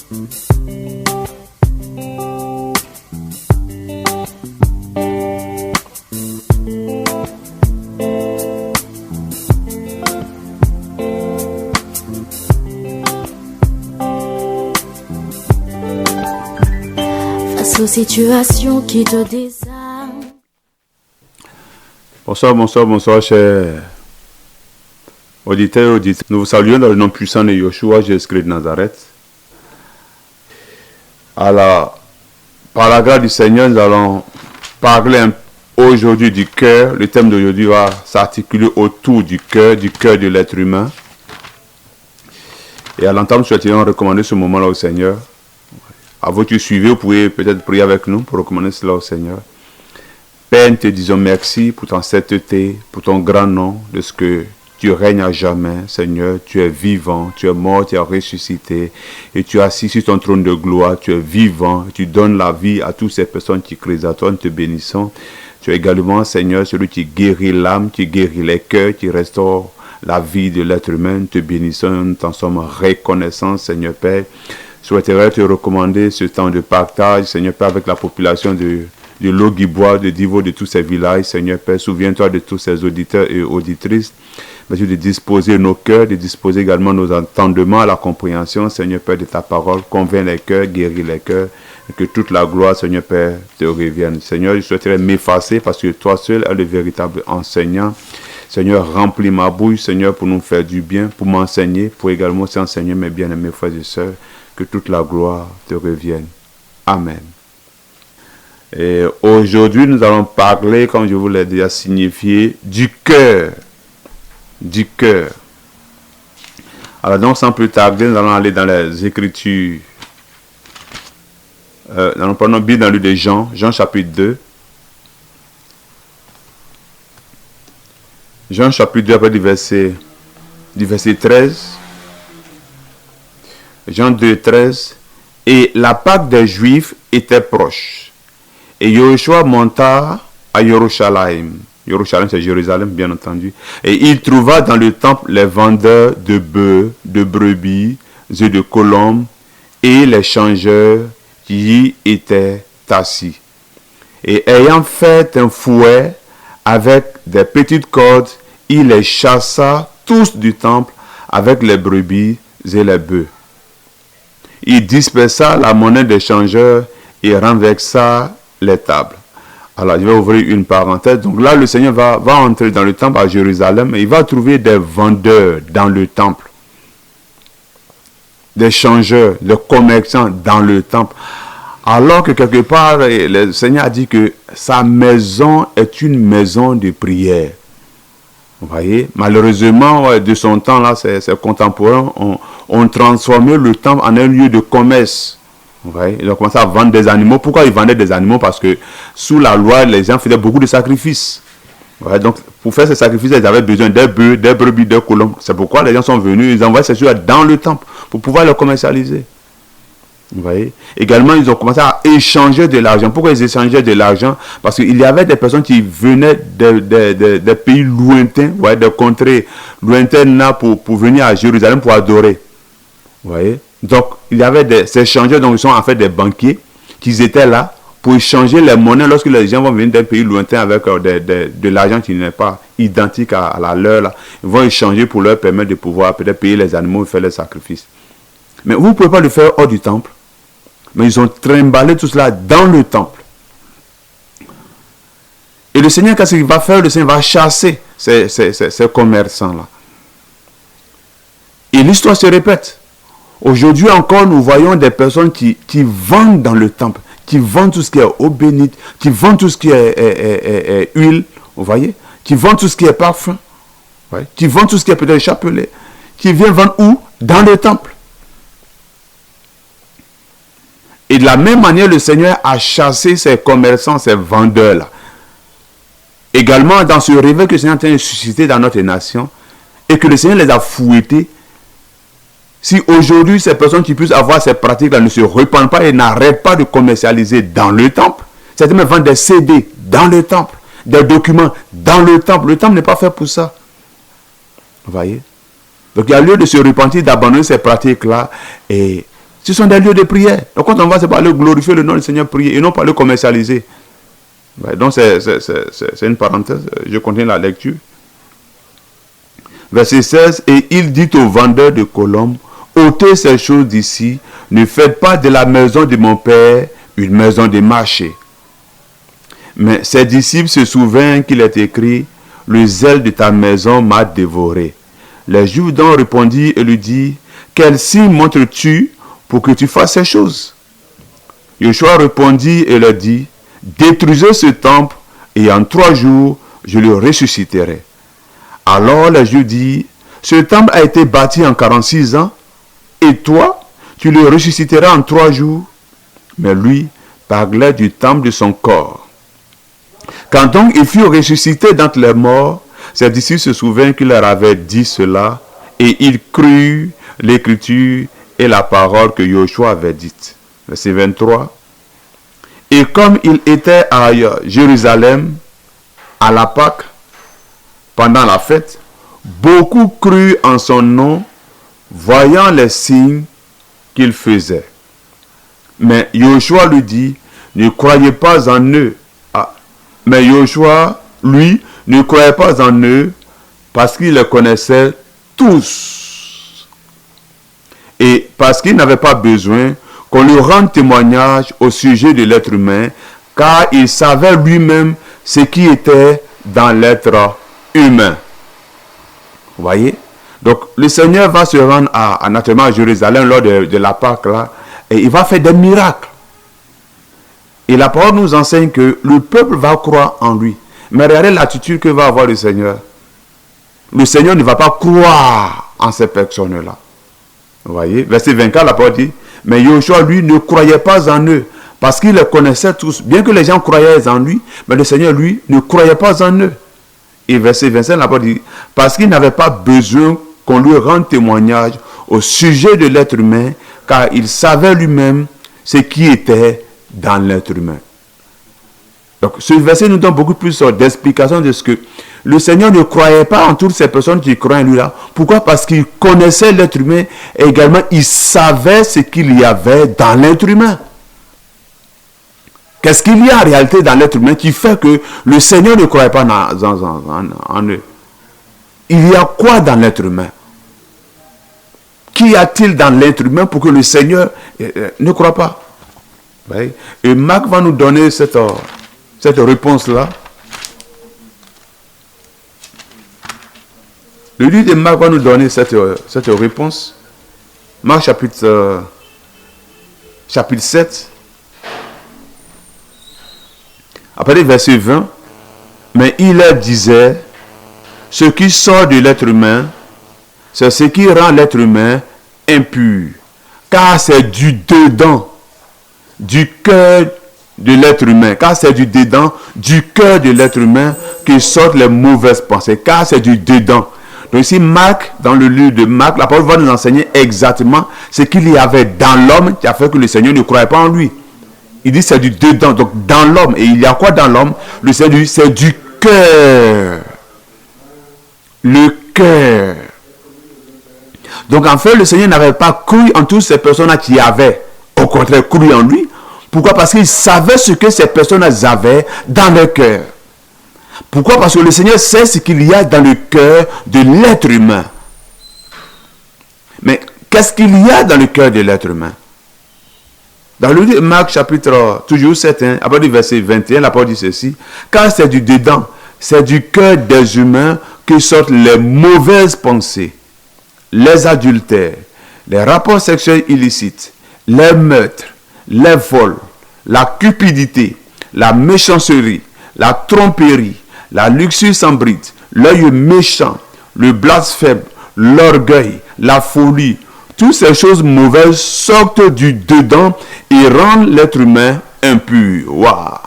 Face aux situations qui te désarment. Bonsoir, chers auditeurs et auditrices. Nous vous saluons dans le nom puissant de Yeshua, Jésus-Christ de Nazareth. Alors, par la grâce du Seigneur, nous allons parler aujourd'hui du cœur. Le thème d'aujourd'hui va s'articuler autour du cœur de l'être humain. Et à l'entendre, nous souhaiterions recommander ce moment-là au Seigneur. À vous qui suivez, vous pouvez peut-être prier avec nous pour recommander cela au Seigneur. Père, nous te disons merci pour ton sainteté, pour ton grand nom, de ce que tu règnes à jamais, Seigneur. Tu es vivant, tu es mort, tu es ressuscité, et tu es assis sur ton trône de gloire. Tu es vivant, tu donnes la vie à toutes ces personnes qui crient à toi. Nous te bénissons. Tu es également, Seigneur, celui qui guérit l'âme, qui guérit les cœurs, qui restaure la vie de l'être humain. Nous te bénissons, nous t'en sommes reconnaissants, Seigneur Père. Je souhaiterais te recommander ce temps de partage, Seigneur Père, avec la population de Logibois, de Divo, de tous ces villages. Seigneur Père, souviens-toi de tous ces auditeurs et auditrices. Merci de disposer nos cœurs, de disposer également nos entendements à la compréhension, Seigneur Père, de ta parole. Convainc les cœurs, guéris les cœurs, et que toute la gloire, Seigneur Père, te revienne. Seigneur, je souhaiterais m'effacer parce que toi seul es le véritable enseignant. Seigneur, remplis ma bouche, Seigneur, pour nous faire du bien, pour m'enseigner, pour également aussi enseigner mes bien-aimés frères et sœurs. Que toute la gloire te revienne. Amen. Et aujourd'hui, nous allons parler, comme je vous l'ai déjà signifié, du cœur. Du cœur. Alors donc, sans plus tarder, nous allons aller dans les Écritures. Nous allons prendre bien dans le livre de Jean, Jean chapitre 2. Jean chapitre 2, après du verset 13. Jean 2, 13. Et la Pâque des Juifs était proche. Et Yeshua monta à Jérusalem. Jérusalem, c'est Jérusalem, bien entendu. Et il trouva dans le temple les vendeurs de bœufs, de brebis, et de colombes, et les changeurs qui y étaient assis. Et ayant fait un fouet avec des petites cordes, il les chassa tous du temple avec les brebis et les bœufs. Il dispersa la monnaie des changeurs et renversa les tables. Alors, je vais ouvrir une parenthèse. Donc là, le Seigneur va entrer dans le temple à Jérusalem et il va trouver des vendeurs dans le temple. Des changeurs, des commerçants dans le temple. Alors que quelque part, le Seigneur a dit que sa maison est une maison de prière. Vous voyez, malheureusement, de son temps, là, ses contemporains ont transformé le temple en un lieu de commerce. Vous voyez, ils ont commencé à vendre des animaux. Pourquoi ils vendaient des animaux? Parce que sous la loi, les gens faisaient beaucoup de sacrifices. Vous voyez, donc, pour faire ces sacrifices, ils avaient besoin des bœufs, des brebis, des colombes. C'est pourquoi les gens sont venus, ils envoyaient ces choses dans le temple pour pouvoir les commercialiser. Vous voyez? Également, ils ont commencé à échanger de l'argent. Pourquoi ils échangeaient de l'argent? Parce qu'il y avait des personnes qui venaient des pays lointains, vous voyez, des contrées lointaines là pour venir à Jérusalem pour adorer. Vous voyez? Donc, il y avait ces échangeurs, donc ils sont en fait des banquiers qui étaient là pour échanger les monnaies lorsque les gens vont venir d'un pays lointain avec de l'argent qui n'est pas identique à la leur. Là. Ils vont échanger pour leur permettre de pouvoir peut-être payer les animaux et faire les sacrifices. Mais vous ne pouvez pas le faire hors du temple. Mais ils ont trimballé tout cela dans le temple. Et le Seigneur, qu'est-ce qu'il va faire? Le Seigneur va chasser ces commerçants-là. Et l'histoire se répète. Aujourd'hui encore, nous voyons des personnes qui vendent dans le temple, qui vendent tout ce qui est eau bénite, qui vendent tout ce qui est huile, vous voyez, qui vendent tout ce qui est parfum, qui vendent tout ce qui est peut-être chapelet, qui viennent vendre où? Dans le temple. Et de la même manière, le Seigneur a chassé ces commerçants, ces vendeurs-là. Également, dans ce réveil que le Seigneur est en train de susciter dans notre nation, et que le Seigneur les a fouettés, si aujourd'hui, ces personnes qui puissent avoir ces pratiques-là ne se repentent pas et n'arrêtent pas de commercialiser dans le temple, certains même vendent des CD dans le temple, des documents dans le temple. Le temple n'est pas fait pour ça. Vous voyez? Donc, il y a lieu de se repentir, d'abandonner ces pratiques-là et Ce sont des lieux de prière. Donc quand on va, c'est pas le glorifier le nom du Seigneur, prier, et non pas le commercialiser. Ouais, donc c'est une parenthèse, je continue la lecture. Verset 16, et il dit aux vendeurs de colombes, ôtez ces choses d'ici, ne faites pas de la maison de mon Père une maison de marché. Mais ses disciples se souvinrent qu'il est écrit, le zèle de ta maison m'a dévoré. Les Juifs donc répondirent et lui dirent, quel signe montres-tu pour que tu fasses ces choses? Yoshua répondit et leur dit, détruisez ce temple et en 3 jours je le ressusciterai. Alors les Juifs dirent, ce temple a été bâti en 46 ans et toi, tu le ressusciteras en 3 jours. Mais lui parlait du temple de son corps. Quand donc il fut ressuscité d'entre les morts, ses disciples se souvinrent qu'il leur avait dit cela et ils crurent l'écriture et la parole que Yoshua avait dite. Verset 23. Et comme il était à Jérusalem, à la Pâque, pendant la fête, beaucoup crurent en son nom, voyant les signes qu'il faisait. Mais Yoshua lui dit, ne croyez pas en eux. Mais Yoshua, lui, ne croyait pas en eux parce qu'il les connaissait tous. Et parce qu'il n'avait pas besoin qu'on lui rende témoignage au sujet de l'être humain, car il savait lui-même ce qui était dans l'être humain. Vous voyez? Donc, le Seigneur va se rendre naturellement à Jérusalem lors de la Pâque, là, et il va faire des miracles. Et la parole nous enseigne que le peuple va croire en lui. Mais regardez l'attitude que va avoir le Seigneur. Le Seigneur ne va pas croire en ces personnes-là. Vous voyez? Verset 24, la parole dit, mais Yoshua, lui, ne croyait pas en eux, parce qu'il les connaissait tous. Bien que les gens croyaient en lui, mais le Seigneur, lui, ne croyait pas en eux. Et verset 25, la parole dit, parce qu'il n'avait pas besoin qu'on lui rende témoignage au sujet de l'être humain, car il savait lui-même ce qui était dans l'être humain. Donc ce verset nous donne beaucoup plus d'explications de ce que le Seigneur ne croyait pas en toutes ces personnes qui croient en lui là. Pourquoi? Parce qu'il connaissait l'être humain et également il savait ce qu'il y avait dans l'être humain. Qu'est-ce qu'il y a en réalité dans l'être humain qui fait que le Seigneur ne croyait pas en eux? Il y a quoi dans l'être humain? Qu'y a-t-il dans l'être humain pour que le Seigneur ne croit pas? Et Marc va nous donner cette réponse-là. Le livre de Marc va nous donner cette réponse. Marc chapitre 7. Après verset 20. Mais il leur disait, ce qui sort de l'être humain, c'est ce qui rend l'être humain impur. Car c'est du dedans, du cœur de l'être humain, car c'est du dedans, du cœur de l'être humain que sortent les mauvaises pensées, car c'est du dedans. Donc ici, Marc, dans le livre de Marc, la parole va nous enseigner exactement ce qu'il y avait dans l'homme qui a fait que le Seigneur ne croyait pas en lui. Il dit c'est du dedans, donc dans l'homme. Et il y a quoi dans l'homme? Le Seigneur dit c'est du cœur. Le cœur. Donc en fait, le Seigneur n'avait pas cru en toutes ces personnes qui avaient, au contraire, cru en lui. Pourquoi? Parce qu'il savait ce que ces personnes avaient dans leur cœur. Pourquoi? Parce que le Seigneur sait ce qu'il y a dans le cœur de l'être humain. Mais qu'est-ce qu'il y a dans le cœur de l'être humain? Dans le livre de Marc, chapitre toujours 7, après le verset 21, la parole dit ceci. Car c'est du dedans, c'est du cœur des humains que sortent les mauvaises pensées, les adultères, les rapports sexuels illicites, les meurtres, les vols, la cupidité, la méchanceté, la tromperie, la luxure sans bride, l'œil méchant, le blasphème, l'orgueil, la folie. Toutes ces choses mauvaises sortent du dedans et rendent l'être humain impur. Wow.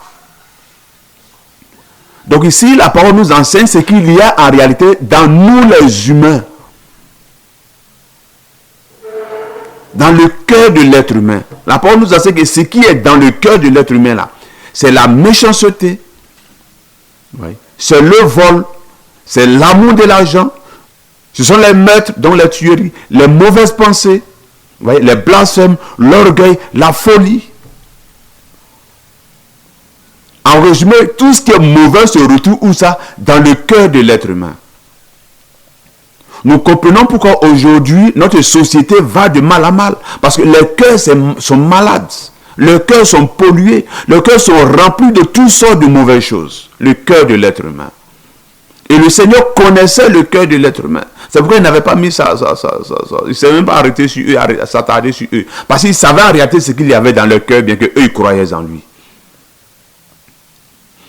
Donc ici, la parole nous enseigne ce qu'il y a en réalité dans nous les humains. Dans le cœur de l'être humain. La parole nous enseigne que ce qui est dans le cœur de l'être humain là, c'est la méchanceté, oui. C'est le vol, c'est l'amour de l'argent, ce sont les meurtres, dont les tueries, les mauvaises pensées. Vous voyez, les blasphèmes, l'orgueil, la folie. En résumé, tout ce qui est mauvais se retrouve où ça? Dans le cœur de l'être humain. Nous comprenons pourquoi aujourd'hui notre société va de mal à mal. Parce que les cœurs sont malades. Les cœurs sont pollués. Les cœurs sont remplis de toutes sortes de mauvaises choses. Le cœur de l'être humain. Et le Seigneur connaissait le cœur de l'être humain. C'est pourquoi il n'avait pas mis ça. Il ne s'est même pas arrêté sur eux, s'attarder sur eux. Parce qu'il savait en réalité ce qu'il y avait dans leur cœur, bien qu'eux ils croyaient en lui.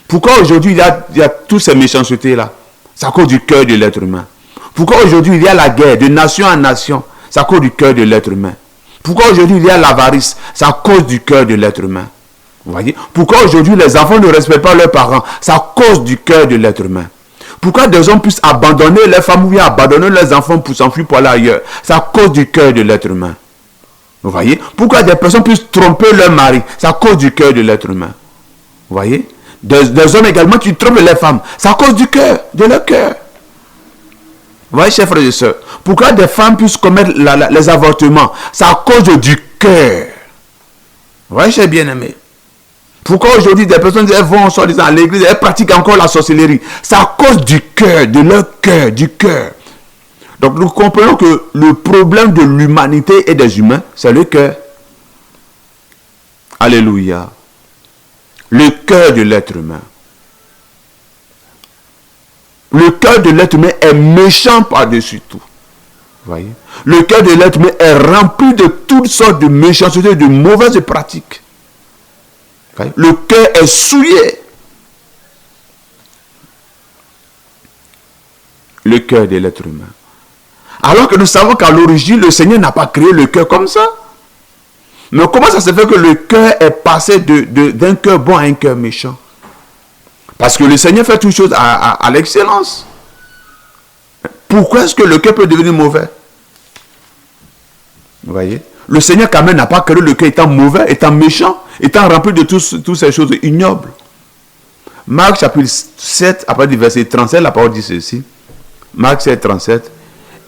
Pourquoi aujourd'hui il y a toutes ces méchancetés-là? C'est à cause du cœur de l'être humain. Pourquoi aujourd'hui il y a la guerre de nation en nation? C'est à cause du cœur de l'être humain. Pourquoi aujourd'hui il y a l'avarice? C'est à cause du cœur de l'être humain. Vous voyez? Pourquoi aujourd'hui les enfants ne respectent pas leurs parents? C'est à cause du cœur de l'être humain. Pourquoi des hommes puissent abandonner leurs femmes ou bien abandonner leurs enfants pour s'enfuir pour aller ailleurs? C'est à cause du cœur de l'être humain. Vous voyez? Pourquoi des personnes puissent tromper leur mari? C'est à cause du cœur de l'être humain. Vous voyez? Des hommes également qui trompent les femmes. C'est à cause du cœur, de leur cœur. Vous voyez, chers frères et sœurs, pourquoi des femmes puissent commettre les avortements? C'est à cause du cœur. Vous voyez, chers bien-aimés. Pourquoi aujourd'hui des personnes elles vont soi-disant à l'église, elles pratiquent encore la sorcellerie? C'est à cause du cœur, de leur cœur, du cœur. Donc nous comprenons que le problème de l'humanité et des humains, c'est le cœur. Alléluia. Le cœur de l'être humain. Le cœur de l'être humain est méchant par-dessus tout. Vous voyez? Le cœur de l'être humain est rempli de toutes sortes de méchancetés, de mauvaises pratiques. Vous voyez? Le cœur est souillé. Le cœur de l'être humain. Alors que nous savons qu'à l'origine, le Seigneur n'a pas créé le cœur comme ça. Mais comment ça se fait que le cœur est passé d'un cœur bon à un cœur méchant? Parce que le Seigneur fait toutes choses à l'excellence. Pourquoi est-ce que le cœur peut devenir mauvais? Vous voyez? Le Seigneur quand même n'a pas créé le cœur étant mauvais, étant méchant, étant rempli de toutes ces choses ignobles. Marc chapitre 7, après du verset 37, la parole dit ceci. Marc 7, 37.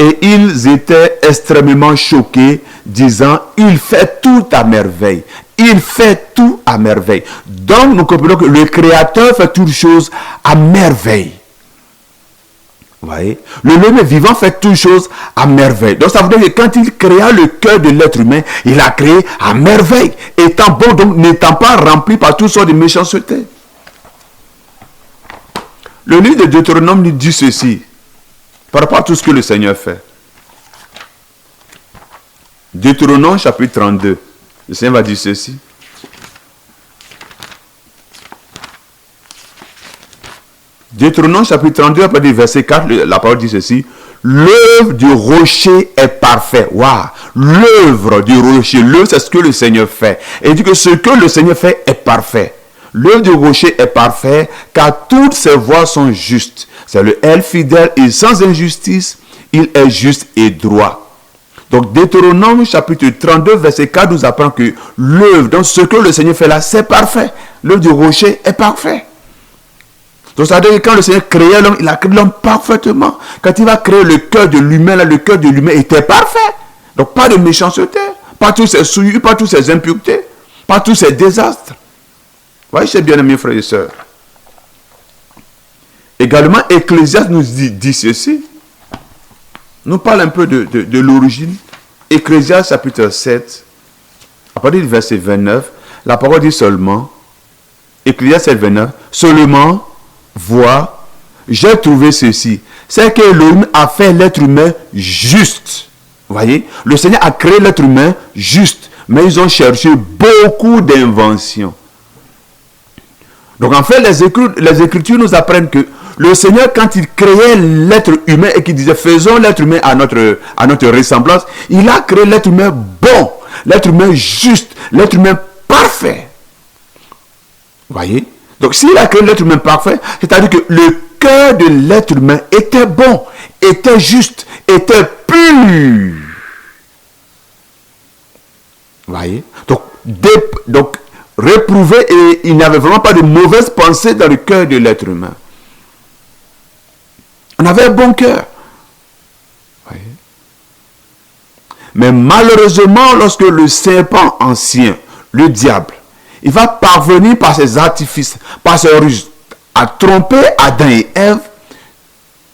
Et ils étaient extrêmement choqués, disant, il fait tout à merveille. Il fait tout à merveille. Donc, nous comprenons que le Créateur fait toutes choses à merveille. Vous voyez? Le Dieu vivant fait toutes choses à merveille. Donc, ça veut dire que quand il créa le cœur de l'être humain, il a créé à merveille. Étant bon, donc, n'étant pas rempli par toutes sortes de méchanceté. Le livre de Deutéronome nous dit ceci, par rapport à tout ce que le Seigneur fait. Deutéronome chapitre 32. Le Seigneur va dire ceci. Deutéronome chapitre 32, après le verset 4, la parole dit ceci. L'œuvre du rocher est parfaite. Waouh! L'œuvre du rocher, l'œuvre, c'est ce que le Seigneur fait. Et il dit que ce que le Seigneur fait est parfait. L'œuvre du rocher est parfait, car toutes ses voies sont justes. C'est le El fidèle et sans injustice, il est juste et droit. Donc Deutéronome chapitre 32 verset 4 nous apprend que l'œuvre, donc ce que le Seigneur fait là, c'est parfait. L'œuvre du rocher est parfait. Donc ça veut dire que quand le Seigneur créait l'homme, il a créé l'homme parfaitement. Quand il va créer le cœur de l'humain, là, le cœur de l'humain était parfait. Donc pas de méchanceté, pas tous ces souillures, pas tous ces impuretés, pas tous ces désastres. Vous voyez, chers bien-aimés frères et sœurs. Également, Ecclésiaste nous dit ceci. Nous parle un peu de l'origine. Ecclésiaste chapitre 7, à partir du verset 29, la parole dit seulement, Ecclésiaste 7, 29, seulement, vois, j'ai trouvé ceci, c'est que l'homme a fait l'être humain juste. Vous voyez, le Seigneur a créé l'être humain juste, mais ils ont cherché beaucoup d'inventions. Donc en fait, les Écritures nous apprennent que le Seigneur, quand il créait l'être humain et qu'il disait faisons l'être humain à notre ressemblance, il a créé l'être humain bon, l'être humain juste, l'être humain parfait. Vous voyez? Donc s'il a créé l'être humain parfait, c'est-à-dire que le cœur de l'être humain était bon, était juste, était pur. Vous voyez? Donc réprouvé et il n'y avait vraiment pas de mauvaise pensée dans le cœur de l'être humain. On avait un bon cœur. Mais malheureusement, lorsque le serpent ancien, le diable, il va parvenir par ses artifices, par ses ruses, à tromper Adam et Ève,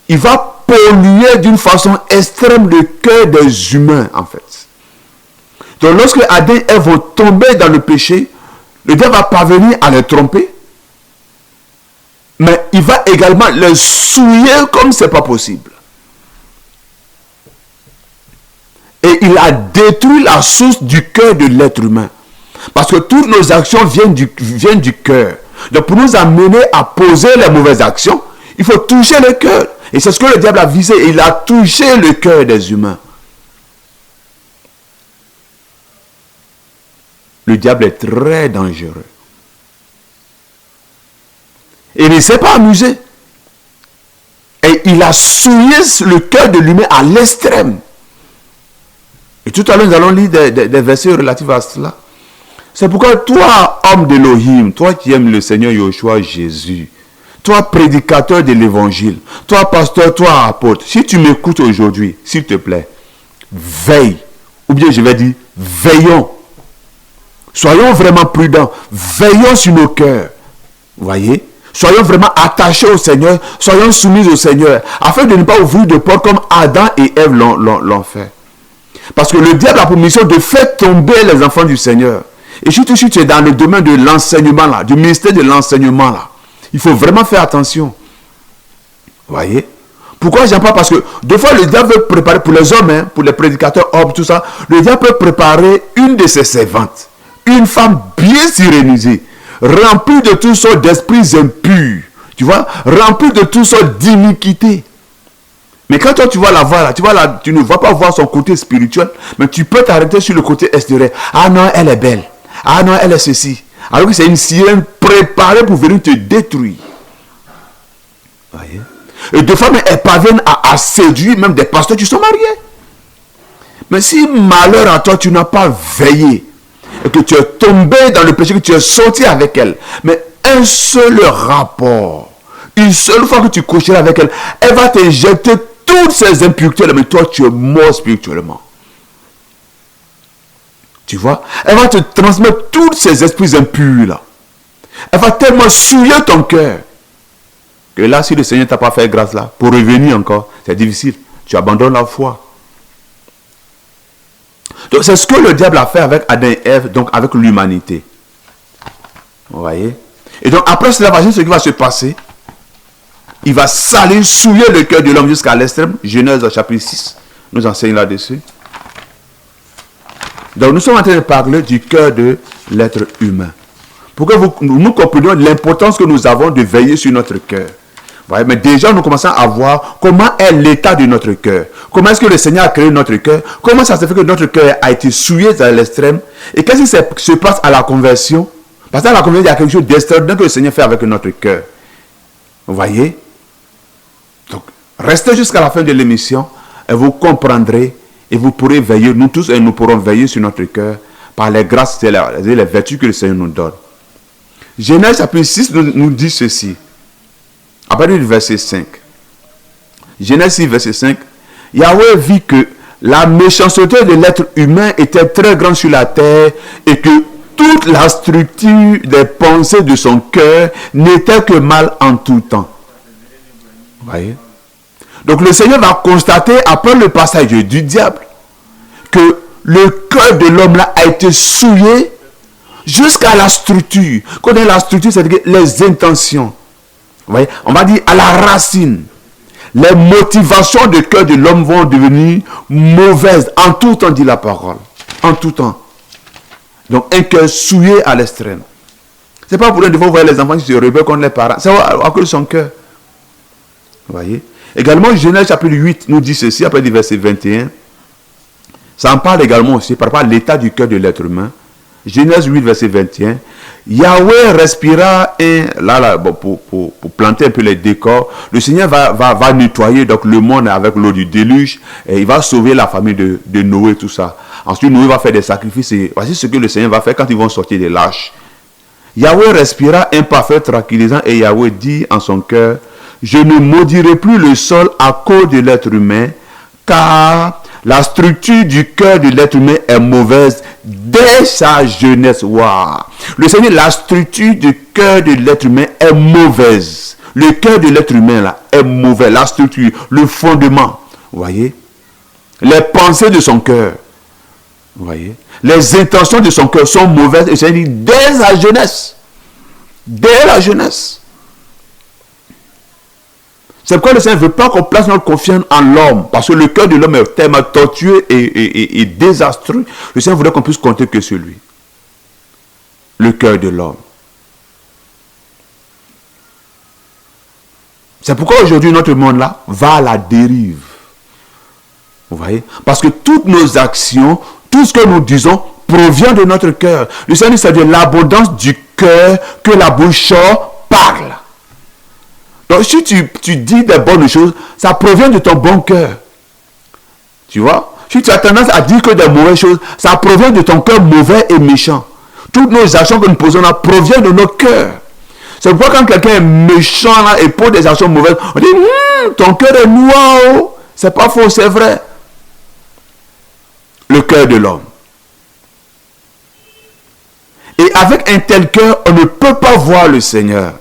il va polluer d'une façon extrême le cœur des humains, en fait. Donc lorsque Adam et Ève vont tomber dans le péché, le diable va parvenir à les tromper, mais il va également les souiller comme c'est pas possible. Et il a détruit la source du cœur de l'être humain. Parce que toutes nos actions viennent du cœur. Donc pour nous amener à poser les mauvaises actions, il faut toucher le cœur. Et c'est ce que le diable a visé. Il a touché le cœur des humains. Le diable est très dangereux. Et il ne s'est pas amusé. Et il a souillé le cœur de l'humain à l'extrême. Et tout à l'heure, nous allons lire des versets relatifs à cela. C'est pourquoi toi, homme d'Élohim, toi qui aimes le Seigneur Yeshua Jésus, toi prédicateur de l'évangile, toi pasteur, toi apôtre, si tu m'écoutes aujourd'hui, s'il te plaît, veille. Ou bien je vais dire, veillons. Soyons vraiment prudents. Veillons sur nos cœurs. Vous voyez? Soyons vraiment attachés au Seigneur. Soyons soumis au Seigneur. Afin de ne pas ouvrir de porte comme Adam et Ève l'ont fait. Parce que le diable a pour mission de faire tomber les enfants du Seigneur. Et surtout si tu es dans le domaine de l'enseignement là, du ministère de l'enseignement là, il faut vraiment faire attention. Vous voyez? Pourquoi j'aime pas? Parce que des fois le diable veut préparer pour les hommes, pour les prédicateurs, hommes, tout ça, le diable peut préparer une de ses servantes, une femme bien sirénisée, remplie de toutes sortes d'esprits impurs, tu vois, remplie de toutes sortes d'iniquités. Mais quand toi tu vas la voir là, tu ne vas pas voir son côté spirituel, mais tu peux t'arrêter sur le côté extérieur. Ah non, elle est belle. Ah non, elle est ceci. Alors que c'est une sirène préparée pour venir te détruire. Voyez? Et des fois, elles parviennent à séduire même des pasteurs qui sont mariés. Mais si malheur à toi, tu n'as pas veillé, et que tu es tombé dans le péché, que tu es sorti avec elle, mais un seul rapport, une seule fois que tu coucheras avec elle, elle va t'injecter toutes ces impuretés, mais toi tu es mort spirituellement. Tu vois? Elle va te transmettre tous ces esprits impurs là. Elle va tellement souiller ton cœur que là, si le Seigneur t'a pas fait grâce là, pour revenir encore, c'est difficile. Tu abandonnes la foi. Donc c'est ce que le diable a fait avec Adam et Ève, donc avec l'humanité. Vous voyez? Et donc après cela, voici ce qui va se passer. Il va salir, souiller le cœur de l'homme jusqu'à l'extrême. Genèse chapitre 6 nous enseigne là-dessus. Donc nous sommes en train de parler du cœur de l'être humain. Pour que nous comprenions l'importance que nous avons de veiller sur notre cœur. Ouais, mais déjà nous commençons à voir comment est l'état de notre cœur. Comment est-ce que le Seigneur a créé notre cœur. Comment ça se fait que notre cœur a été souillé à l'extrême. Et qu'est-ce qui se passe à la conversion. Parce qu'à la conversion, il y a quelque chose d'extraordinaire que le Seigneur fait avec notre cœur. Vous voyez? Donc, restez jusqu'à la fin de l'émission et vous comprendrez et vous pourrez veiller, nous tous, et nous pourrons veiller sur notre cœur par les grâces et les vertus que le Seigneur nous donne. Genèse chapitre 6 nous dit ceci, à partir du verset 5. Genèse 6, verset 5. Yahweh vit que la méchanceté de l'être humain était très grande sur la terre et que toute la structure des pensées de son cœur n'était que mal en tout temps. Vous voyez? Donc le Seigneur va constater, après le passage du diable, que le cœur de l'homme là a été souillé jusqu'à la structure. Quand on dit la structure, c'est-à-dire les intentions. Vous voyez? On va dire à la racine. Les motivations du cœur de l'homme vont devenir mauvaises. En tout temps, dit la parole. En tout temps. Donc un cœur souillé à l'extrême. C'est pas pour rien de voir les enfants qui se rebellent contre les parents. C'est à cause de son cœur. Vous voyez? Également, Genèse chapitre 8 nous dit ceci, après le verset 21. Ça en parle également aussi par rapport à l'état du cœur de l'être humain. Genèse 8, verset 21. Yahweh respira et bon, pour planter un peu les décors, le Seigneur va nettoyer donc le monde avec l'eau du déluge et il va sauver la famille de Noé, tout ça. Ensuite, Noé va faire des sacrifices et voici ce que le Seigneur va faire quand ils vont sortir des lâches. Yahweh respira un parfait tranquillisant et Yahweh dit en son cœur, je ne maudirai plus le sol à cause de l'être humain, car La structure du cœur de l'être humain est mauvaise dès sa jeunesse. Waouh! Le Seigneur, la structure du cœur de l'être humain est mauvaise. Le cœur de l'être humain là est mauvais. La structure, le fondement. Vous voyez? Les pensées de son cœur. Vous voyez? Les intentions de son cœur sont mauvaises. Et c'est dit dès la jeunesse. Dès la jeunesse. C'est pourquoi le Seigneur ne veut pas qu'on place notre confiance en l'homme. Parce que le cœur de l'homme est tellement tortueux et désastreux. Le Seigneur voudrait qu'on puisse compter que sur lui. Le cœur de l'homme. C'est pourquoi aujourd'hui notre monde là va à la dérive. Vous voyez? Parce que toutes nos actions, tout ce que nous disons provient de notre cœur. Le Seigneur dit c'est de l'abondance du cœur que la bouche parle. Donc si tu dis des bonnes choses, ça provient de ton bon cœur. Tu vois? Si tu as tendance à dire que des mauvaises choses, ça provient de ton cœur mauvais et méchant. Toutes nos actions que nous posons là proviennent de nos cœurs. C'est pourquoi quand quelqu'un est méchant là et pose des actions mauvaises, on dit ton cœur est noir. C'est pas faux, c'est vrai. Le cœur de l'homme. Et avec un tel cœur, on ne peut pas voir le Seigneur.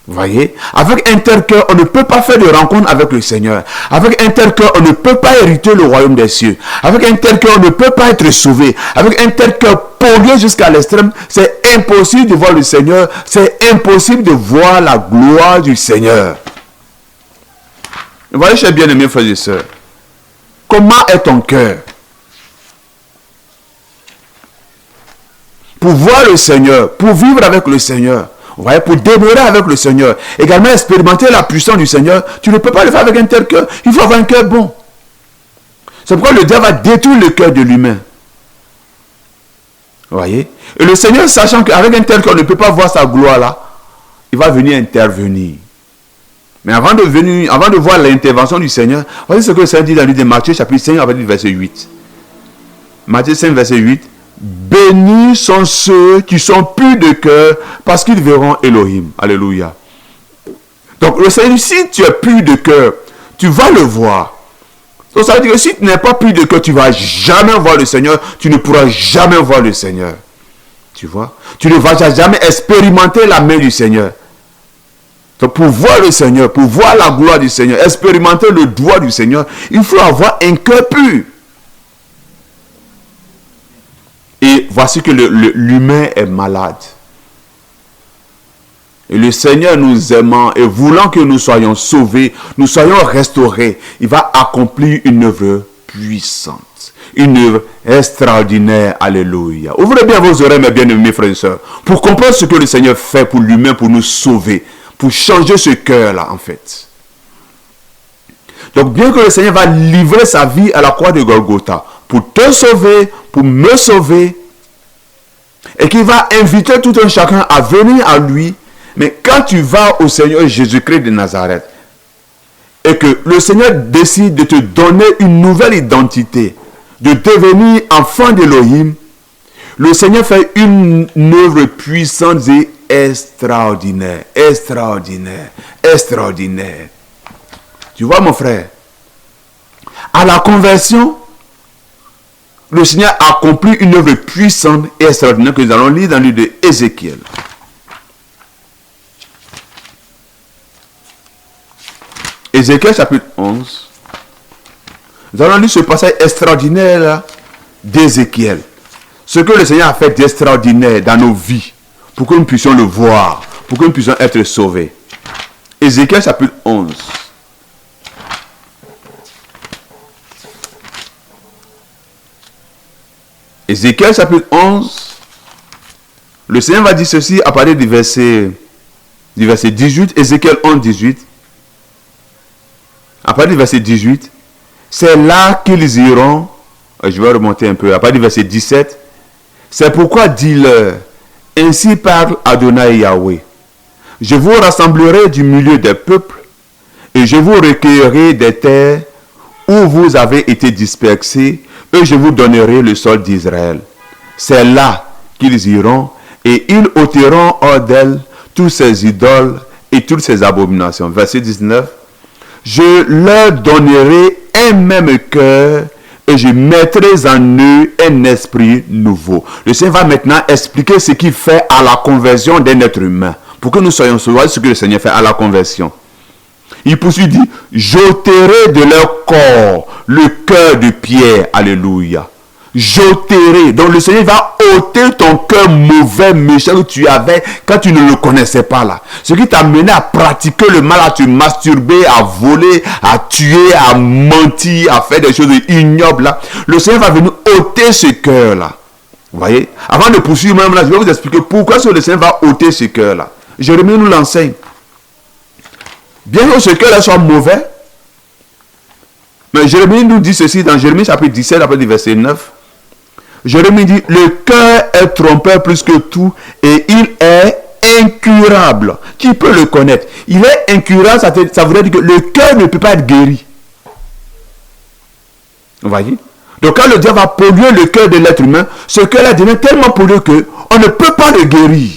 Vous voyez? Avec un tel cœur, on ne peut pas faire de rencontre avec le Seigneur. Avec un tel cœur, on ne peut pas hériter le royaume des cieux. Avec un tel cœur, on ne peut pas être sauvé. Avec un tel cœur pollué jusqu'à l'extrême, c'est impossible de voir le Seigneur. C'est impossible de voir la gloire du Seigneur. Vous voyez, chers bien-aimés frères et sœurs, comment est ton cœur? Pour voir le Seigneur, pour vivre avec le Seigneur, vous voyez, pour demeurer avec le Seigneur, également expérimenter la puissance du Seigneur, tu ne peux pas le faire avec un tel cœur. Il faut avoir un cœur bon. C'est pourquoi le diable va détruire le cœur de l'humain. Vous voyez? Et le Seigneur, sachant qu'avec un tel cœur, on ne peut pas voir sa gloire là, il va venir intervenir. Mais avant de voir l'intervention du Seigneur, voyez ce que le Seigneur dit dans le livre de Matthieu, chapitre 5, verset 8. Matthieu 5, verset 8. Bénis sont ceux qui sont purs de cœur, parce qu'ils verront Elohim. Alléluia. Donc le Seigneur, si tu es pur de cœur, tu vas le voir. Donc ça veut dire que si tu n'es pas pur de cœur, tu ne vas jamais voir le Seigneur, tu ne pourras jamais voir le Seigneur. Tu vois? Tu ne vas jamais expérimenter la main du Seigneur. Donc pour voir le Seigneur, pour voir la gloire du Seigneur, expérimenter le doigt du Seigneur, il faut avoir un cœur pur. Et voici que l'humain est malade. Et le Seigneur nous aimant et voulant que nous soyons sauvés, nous soyons restaurés, il va accomplir une œuvre puissante, une œuvre extraordinaire. Alléluia. Ouvrez bien vos oreilles, mes bien-aimés frères et sœurs, pour comprendre ce que le Seigneur fait pour l'humain, pour nous sauver, pour changer ce cœur-là, en fait. Donc, bien que le Seigneur va livrer sa vie à la croix de Golgotha, pour te sauver, pour me sauver, et qu'il va inviter tout un chacun à venir à lui. Mais quand tu vas au Seigneur Jésus-Christ de Nazareth, et que le Seigneur décide de te donner une nouvelle identité, de devenir enfant d'Élohim, le Seigneur fait une œuvre puissante et extraordinaire, extraordinaire, extraordinaire. Tu vois mon frère, à la conversion, le Seigneur accomplit une œuvre puissante et extraordinaire que nous allons lire dans le livre d'Ézéchiel. Ézéchiel chapitre 11. Nous allons lire ce passage extraordinaire d'Ézéchiel. Ce que le Seigneur a fait d'extraordinaire dans nos vies, pour que nous puissions le voir, pour que nous puissions être sauvés. Ézéchiel chapitre 11. Ézéchiel chapitre 11, le Seigneur va dire ceci à partir du verset 18, Ézéchiel 11, 18. À partir du verset 18, c'est là qu'ils iront, je vais remonter un peu, à partir du verset 17, c'est pourquoi dis-leur, ainsi parle Adonai Yahweh, je vous rassemblerai du milieu des peuples, et je vous recueillerai des terres où vous avez été dispersés, et je vous donnerai le sol d'Israël. C'est là qu'ils iront, et ils ôteront hors d'elle tous ces idoles et toutes ces abominations. Verset 19. Je leur donnerai un même cœur et je mettrai en eux un esprit nouveau. Le Seigneur va maintenant expliquer ce qu'il fait à la conversion d'un être humain. Pour que nous soyons sûrs de ce que le Seigneur fait à la conversion. Il poursuit, dit, j'ôterai de leur corps le cœur de pierre. Alléluia. J'ôterai. Donc le Seigneur va ôter ton cœur mauvais, méchant que tu avais quand tu ne le connaissais pas là. Ce qui t'a mené à pratiquer le mal, à te masturber, à voler, à tuer, à mentir, à faire des choses ignobles là. Le Seigneur va venir ôter ce cœur là. Vous voyez? Avant de poursuivre même là, je vais vous expliquer pourquoi le Seigneur va ôter ce cœur là. Jérémie nous l'enseigne. Bien que ce cœur-là soit mauvais, mais Jérémie nous dit ceci dans Jérémie chapitre 17, après le verset 9. Jérémie dit, le cœur est trompeur plus que tout et il est incurable. Qui peut le connaître? Il est incurable, ça voudrait dire que le cœur ne peut pas être guéri. Vous voyez? Donc quand le diable va polluer le cœur de l'être humain, ce cœur-là devient tellement pollué qu'on ne peut pas le guérir.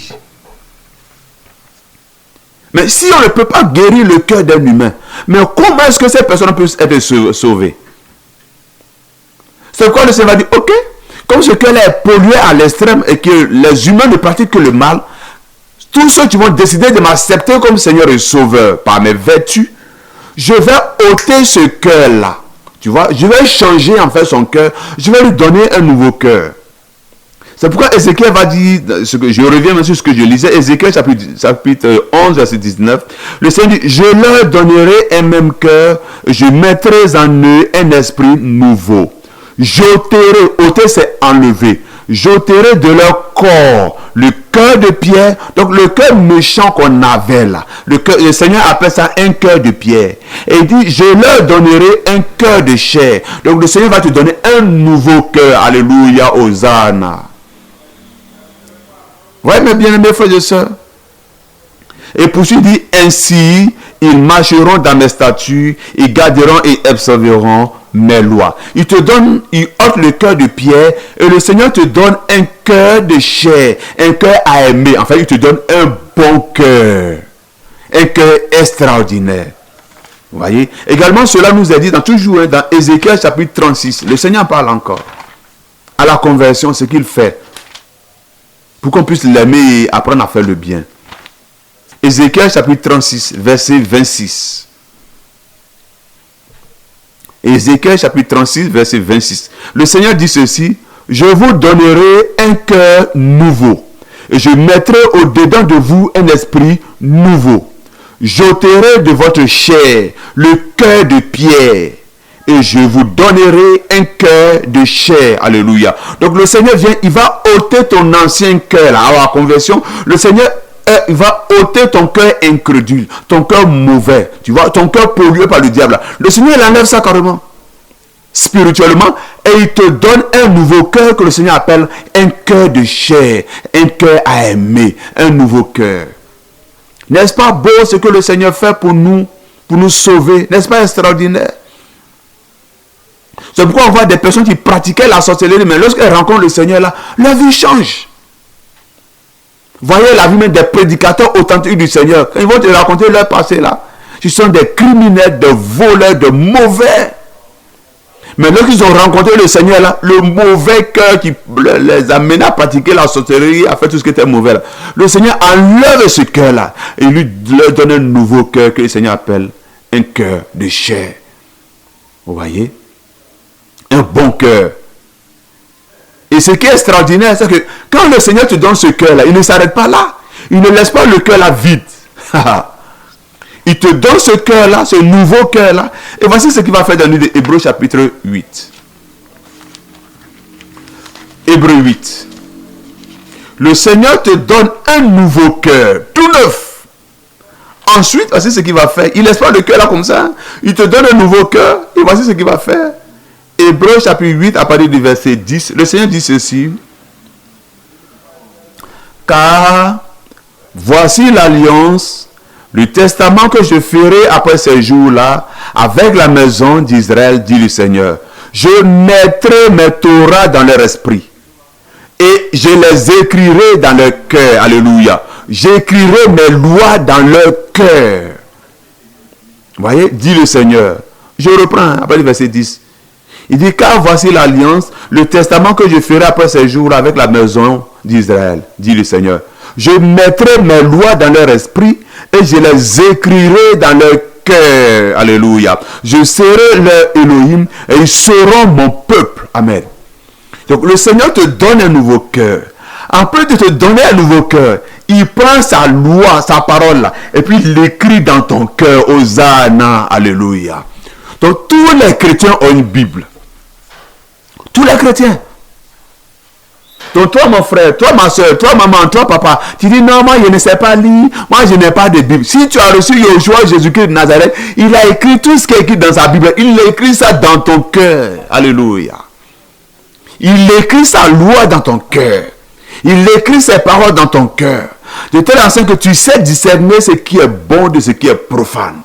Mais si on ne peut pas guérir le cœur d'un humain, mais comment est-ce que cette personne peut être sauvée? C'est quoi le Seigneur va dire, ok, comme ce cœur-là est pollué à l'extrême et que les humains ne pratiquent que le mal, tous ceux qui vont décider de m'accepter comme Seigneur et Sauveur par mes vertus, je vais ôter ce cœur-là. Tu vois, je vais changer en fait son cœur, je vais lui donner un nouveau cœur. C'est pourquoi Ézéchiel va dire, je reviens sur ce que je lisais, Ézéchiel chapitre 11, verset 19, le Seigneur dit, je leur donnerai un même cœur, je mettrai en eux un esprit nouveau. J'ôterai, ôter c'est enlever, j'ôterai de leur corps le cœur de pierre, donc le cœur méchant qu'on avait là, le Seigneur appelle ça un cœur de pierre, et il dit, je leur donnerai un cœur de chair, donc le Seigneur va te donner un nouveau cœur, alléluia, Hosanna. Ouais, mes bien-aimés frères et sœurs. Et poursuit dit, ainsi, ils marcheront dans mes statuts, ils garderont et observeront mes lois. Il te donne, il ôte le cœur de pierre, et le Seigneur te donne un cœur de chair, un cœur à aimer. Enfin, il te donne un bon cœur, un cœur extraordinaire. Vous voyez? Également, cela nous est dit toujours dans Ézéchiel chapitre 36. Le Seigneur parle encore. À la conversion, ce qu'il fait. Pour qu'on puisse l'aimer et apprendre à faire le bien. Ézéchiel chapitre 36, verset 26. Ézéchiel chapitre 36, verset 26. Le Seigneur dit ceci, je vous donnerai un cœur nouveau, et je mettrai au-dedans de vous un esprit nouveau. J'ôterai de votre chair le cœur de pierre, et je vous donnerai un cœur de chair. Alléluia. Donc le Seigneur vient, il va ôter ton ancien cœur là, à la conversion. Le Seigneur il va ôter ton cœur incrédule, ton cœur mauvais, tu vois, ton cœur pollué par le diable. Le Seigneur il enlève ça carrément, spirituellement, et il te donne un nouveau cœur que le Seigneur appelle un cœur de chair, un cœur à aimer, un nouveau cœur. N'est-ce pas beau ce que le Seigneur fait pour nous sauver? N'est-ce pas extraordinaire? C'est pourquoi on voit des personnes qui pratiquaient la sorcellerie, mais lorsqu'elles rencontrent le Seigneur là, leur vie change. Voyez la vie même des prédicateurs authentiques du Seigneur. Quand ils vont te raconter leur passé là, ils sont des criminels, des voleurs, de mauvais. Mais lorsqu'ils ont rencontré le Seigneur là, le mauvais cœur qui les a menés à pratiquer la sorcellerie, à faire tout ce qui était mauvais là, le Seigneur enlève ce cœur là et lui leur donne un nouveau cœur que le Seigneur appelle un cœur de chair. Vous voyez? Un bon cœur. Et ce qui est extraordinaire, c'est que quand le Seigneur te donne ce cœur-là, il ne s'arrête pas là. Il ne laisse pas le cœur-là vide. Il te donne ce cœur-là, ce nouveau cœur-là. Et voici ce qu'il va faire dans le livre d'Hébreux chapitre 8. Hébreux 8. Le Seigneur te donne un nouveau cœur, tout neuf. Ensuite, voici ce qu'il va faire. Il ne laisse pas le cœur là comme ça. Il te donne un nouveau cœur. Et voici ce qu'il va faire. Hébreux chapitre 8, à partir du verset 10, le Seigneur dit ceci. Car voici l'alliance, le testament que je ferai après ces jours-là avec la maison d'Israël, dit le Seigneur. Je mettrai mes Torahs dans leur esprit et je les écrirai dans leur cœur. Alléluia. J'écrirai mes lois dans leur cœur. Vous voyez, dit le Seigneur. Je reprends, après le verset 10. Il dit, car voici l'alliance, le testament que je ferai après ces jours avec la maison d'Israël, dit le Seigneur. Je mettrai mes lois dans leur esprit et je les écrirai dans leur cœur. Alléluia. Je serai leur Elohim et ils seront mon peuple. Amen. Donc le Seigneur te donne un nouveau cœur. En plus de te donner un nouveau cœur, il prend sa loi, sa parole là, et puis il l'écrit dans ton cœur. Hosanna. Alléluia. Donc tous les chrétiens ont une Bible. Tous les chrétiens. Donc toi mon frère, toi ma soeur, toi maman, toi papa, tu dis non, moi je ne sais pas lire, moi je n'ai pas de Bible. Si tu as reçu Yeshua Jésus-Christ de Nazareth, il a écrit tout ce qui est écrit dans sa Bible. Il écrit ça dans ton cœur. Alléluia. Il écrit sa loi dans ton cœur. Il écrit ses paroles dans ton cœur. De telle façon que tu sais discerner ce qui est bon de ce qui est profane.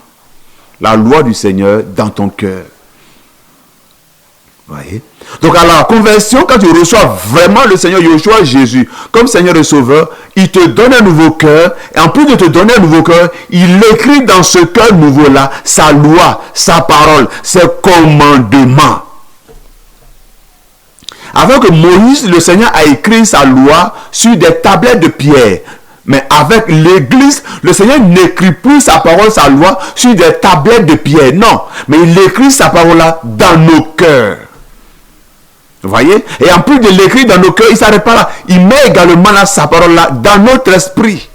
La loi du Seigneur dans ton cœur. Voyez? Donc à la conversion, quand tu reçois vraiment le Seigneur Yeshua Jésus comme Seigneur et Sauveur, il te donne un nouveau cœur. Et en plus de te donner un nouveau cœur, il écrit dans ce cœur nouveau-là sa loi, sa parole, ses commandements. Avant que Moïse, le Seigneur a écrit sa loi sur des tablettes de pierre. Mais avec l'Église, le Seigneur n'écrit plus sa parole, sa loi sur des tablettes de pierre. Non, mais il écrit sa parole là dans nos cœurs. Vous voyez? Et en plus de l'écrire dans nos cœurs, il ne s'arrête pas là. Il met également là, sa parole là dans notre esprit.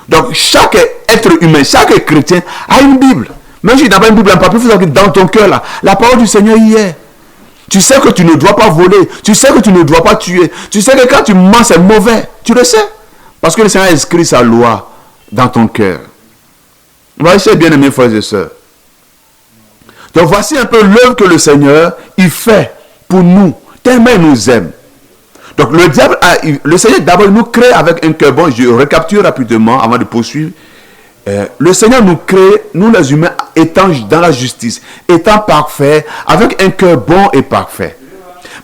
Donc chaque être humain, chaque chrétien a une Bible. Même si tu n'as pas une Bible en papier, il faut que dans ton cœur là, la parole du Seigneur y est. Tu sais que tu ne dois pas voler. Tu sais que tu ne dois pas tuer. Tu sais que quand tu mens, c'est mauvais. Tu le sais. Parce que le Seigneur a inscrit sa loi dans ton cœur. Voici, bien aimés frères et sœurs. Donc voici un peu l'œuvre que le Seigneur il fait pour nous. Tellement il nous aime. Donc le Seigneur d'abord nous crée avec un cœur bon. Je récapitule rapidement avant de poursuivre. Le Seigneur nous crée, nous les humains, étant dans la justice, étant parfaits, avec un cœur bon et parfait.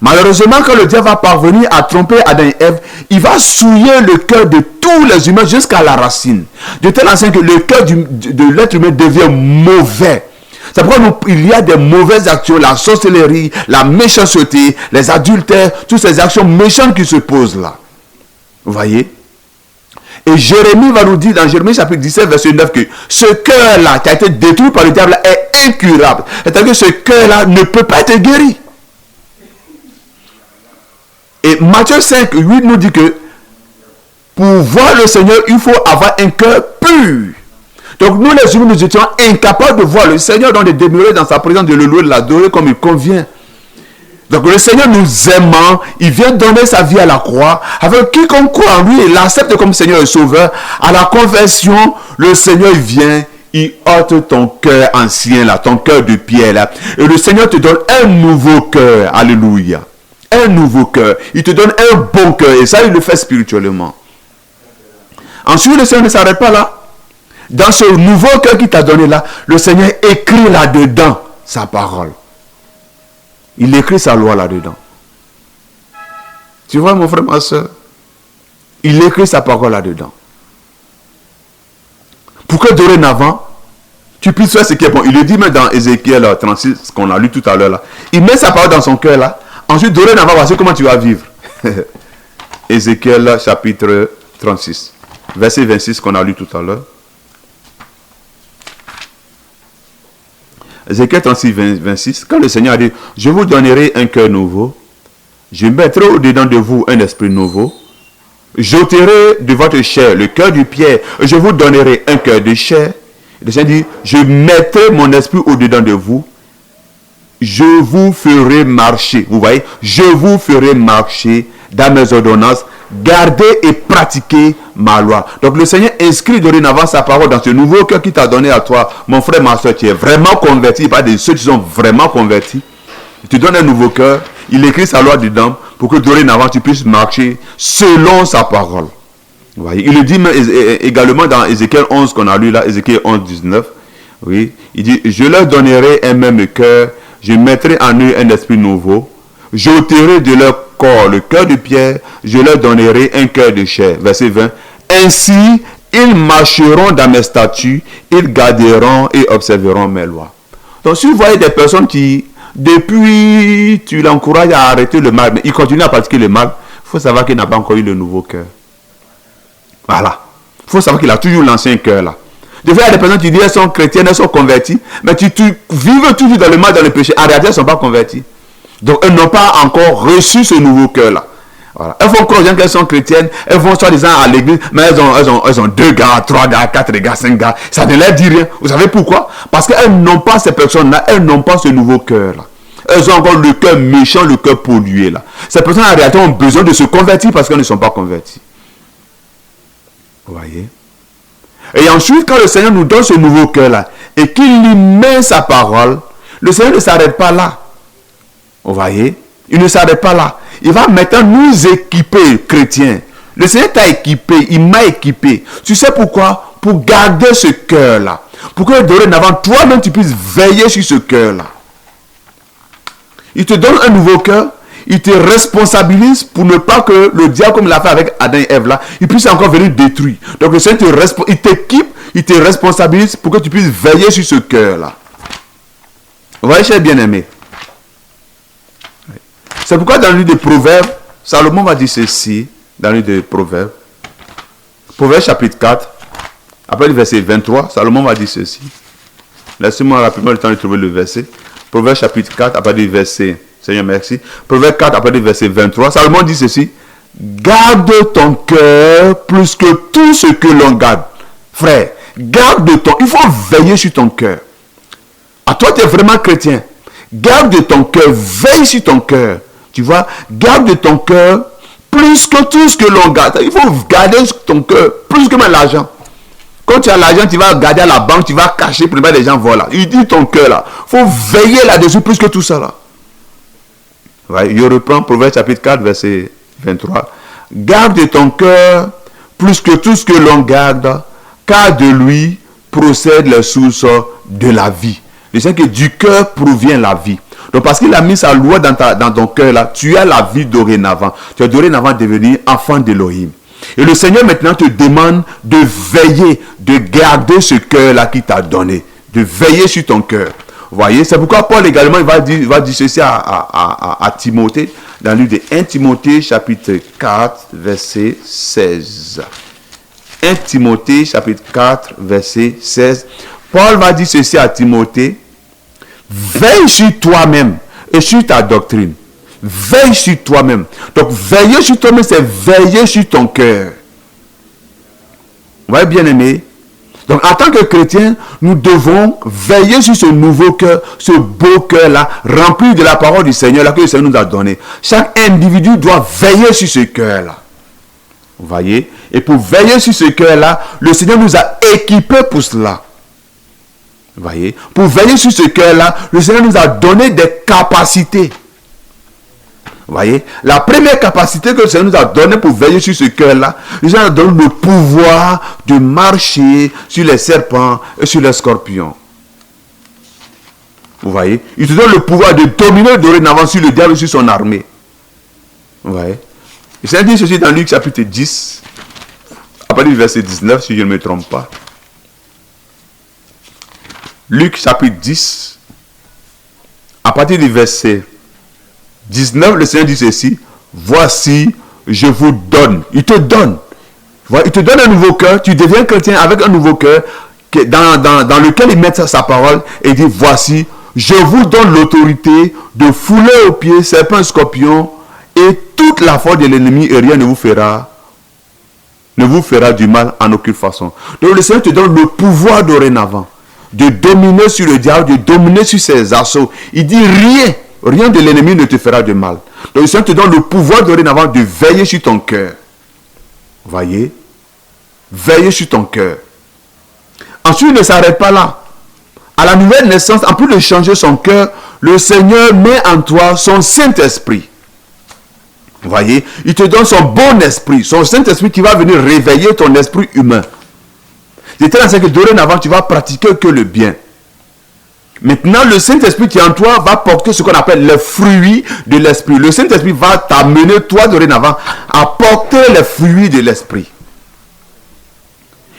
Malheureusement, quand le diable va parvenir à tromper Adam et Ève, il va souiller le cœur de tous les humains jusqu'à la racine. De telle façon que le cœur de l'être humain devient mauvais. C'est pourquoi il y a des mauvaises actions, la sorcellerie, la méchanceté, les adultères, toutes ces actions méchantes qui se posent là. Vous voyez? Et Jérémie va nous dire dans Jérémie chapitre 17 verset 9 que ce cœur-là qui a été détruit par le diable est incurable. C'est-à-dire que ce cœur-là ne peut pas être guéri. Et Matthieu 5, 8 nous dit que pour voir le Seigneur, il faut avoir un cœur pur. Donc nous les humains, nous étions incapables de voir le Seigneur, donc de demeurer dans sa présence, de le louer, de l'adorer comme il convient. Donc le Seigneur nous aimant, il vient donner sa vie à la croix. Avec quiconque croit en lui et l'accepte comme Seigneur et Sauveur, à la conversion, le Seigneur vient, il ôte ton cœur ancien là, ton cœur de pierre là. Et le Seigneur te donne un nouveau cœur. Alléluia. Un nouveau cœur. Il te donne un bon cœur. Et ça, il le fait spirituellement. Ensuite, le Seigneur ne s'arrête pas là. Dans ce nouveau cœur qu'il t'a donné là, le Seigneur écrit là-dedans sa parole. Il écrit sa loi là-dedans. Tu vois mon frère, ma soeur? Il écrit sa parole là-dedans. Pour que dorénavant, tu puisses faire ce qui est bon. Il le dit même dans Ézéchiel 36, ce qu'on a lu tout à l'heure là. Il met sa parole dans son cœur là. Ensuite, dorénavant, voici comment tu vas vivre. Ézéchiel chapitre 36, verset 26 qu'on a lu tout à l'heure. Ézéchiel 36, 26, quand le Seigneur a dit, je vous donnerai un cœur nouveau, je mettrai au-dedans de vous un esprit nouveau, j'ôterai de votre chair le cœur du pierre, je vous donnerai un cœur de chair. Le Seigneur dit, je mettrai mon esprit au-dedans de vous, je vous ferai marcher, vous voyez, je vous ferai marcher dans mes ordonnances, garder et pratiquer ma loi. Donc le Seigneur inscrit dorénavant sa parole dans ce nouveau cœur qu'il t'a donné à toi, mon frère, ma soeur, qui est vraiment converti, pas de ceux qui sont vraiment convertis. Il te donne un nouveau cœur, il écrit sa loi dedans pour que dorénavant tu puisses marcher selon sa parole. Vous voyez, il le dit également dans Ézéchiel 11 qu'on a lu là, Ézéchiel 11, 19. Oui, il dit, je leur donnerai un même cœur, je mettrai en eux un esprit nouveau, j'ôterai de leur corps le cœur de pierre, je leur donnerai un cœur de chair. Verset 20. Ainsi Ils marcheront dans mes statuts, ils garderont et observeront mes lois. Donc si vous voyez des personnes qui, depuis, tu l'encourages à arrêter le mal, mais il continue à pratiquer le mal, il faut savoir qu'il n'a pas encore eu le nouveau cœur. Voilà. Il faut savoir qu'il a toujours l'ancien cœur là. Des fois, il y a des personnes qui disent elles sont chrétiennes, elles sont converties, mais tu vives toujours dans le mal, dans le péché. En réalité, elles ne sont pas converties. Donc, elles n'ont pas encore reçu ce nouveau cœur-là. Voilà. Elles font croire qu'elles sont chrétiennes, elles vont soi-disant à l'église, mais elles ont 2 gars, 3 gars, 4 gars, 5 gars. Ça ne leur dit rien. Vous savez pourquoi? Parce qu'elles n'ont pas ces personnes-là, elles n'ont pas ce nouveau cœur-là. Elles ont encore le cœur méchant, le cœur pollué là. Ces personnes en réalité ont besoin de se convertir parce qu'elles ne sont pas converties. Vous voyez? Et ensuite, quand le Seigneur nous donne ce nouveau cœur-là et qu'il lui met sa parole, le Seigneur ne s'arrête pas là. Vous voyez? Il ne s'arrête pas là. Il va maintenant nous équiper, chrétiens. Le Seigneur t'a équipé, il m'a équipé. Tu sais pourquoi? Pour garder ce cœur-là. Pour que dorénavant, toi-même, tu puisses veiller sur ce cœur-là. Il te donne un nouveau cœur. Il te responsabilise pour ne pas que le diable, comme il l'a fait avec Adam et Ève là, il puisse encore venir détruire. Donc le Seigneur il t'équipe, il te responsabilise pour que tu puisses veiller sur ce cœur-là. Vous voyez, chers bien-aimés. C'est pourquoi dans le livre de Proverbes, Salomon va dire ceci, dans le livre de Proverbes. Proverbes chapitre 4, après le verset 23, Salomon va dire ceci. Laissez-moi rapidement le temps de trouver le verset. Proverbes chapitre 4, après le verset... Seigneur, merci. Proverbe 4, après le verset 23, Salomon dit ceci. Garde ton cœur plus que tout ce que l'on garde. Frère, garde ton... Il faut veiller sur ton cœur. À toi, tu es vraiment chrétien. Garde ton cœur, veille sur ton cœur. Tu vois, garde ton cœur plus que tout ce que l'on garde. Il faut garder ton cœur plus que même l'argent. Quand tu as l'argent, tu vas garder à la banque, tu vas cacher pour ne pas les gens volent. Il dit ton cœur là. Il faut veiller là-dessus plus que tout ça là. Je reprends Proverbe chapitre 4, verset 23. Garde ton cœur plus que tout ce que l'on garde, car de lui procèdent les sources de la vie. Je sais que du cœur provient la vie. Donc parce qu'il a mis sa loi dans ton cœur là, tu as la vie dorénavant. Tu es dorénavant devenu enfant d'Élohim. Et le Seigneur maintenant te demande de veiller, de garder ce cœur là qu'il t'a donné. De veiller sur ton cœur. Vous voyez, c'est pourquoi Paul également il va dire ceci à Timothée, dans le livre de 1 Timothée chapitre 4, verset 16. 1 Timothée chapitre 4, verset 16. Paul va dire ceci à Timothée. Veille sur toi-même et sur ta doctrine. Veille sur toi-même. Donc veiller sur toi-même, c'est veiller sur ton cœur. Vous voyez, bien aimé. Donc, en tant que chrétien, nous devons veiller sur ce nouveau cœur, ce beau cœur-là, rempli de la parole du Seigneur, là, que le Seigneur nous a donné. Chaque individu doit veiller sur ce cœur-là. Vous voyez? Et pour veiller sur ce cœur-là, le Seigneur nous a équipés pour cela. Vous voyez? Pour veiller sur ce cœur-là, le Seigneur nous a donné des capacités. Vous voyez, la première capacité que le Seigneur nous a donnée pour veiller sur ce cœur-là, le Seigneur nous donne le pouvoir de marcher sur les serpents et sur les scorpions. Vous voyez, il te donne le pouvoir de dominer dorénavant sur le diable et sur son armée. Vous voyez, le Seigneur dit ceci dans Luc chapitre 10, à partir du verset 19, si je ne me trompe pas. Luc chapitre 10, à partir du verset 19, le Seigneur dit ceci. Voici, je vous donne. Il te donne. Il te donne un nouveau cœur. Tu deviens chrétien avec un nouveau cœur dans lequel il met sa parole. Et il dit, voici, je vous donne l'autorité de fouler aux pieds serpents, scorpions et toute la force de l'ennemi et rien ne vous fera du mal en aucune façon. Donc le Seigneur te donne le pouvoir dorénavant de dominer sur le diable, de dominer sur ses assauts. Il dit rien de l'ennemi ne te fera de mal. Donc le Seigneur te donne le pouvoir dorénavant de veiller sur ton cœur. Vous voyez? Veiller sur ton cœur. Ensuite, il ne s'arrête pas là. À la nouvelle naissance, en plus de changer son cœur, le Seigneur met en toi son Saint-Esprit. Vous voyez? Il te donne son bon esprit, son Saint-Esprit qui va venir réveiller ton esprit humain. C'est ainsi que dorénavant, tu vas pratiquer que le bien. Maintenant, le Saint-Esprit qui est en toi va porter ce qu'on appelle les fruits de l'Esprit. Le Saint-Esprit va t'amener, toi, dorénavant, à porter les fruits de l'Esprit.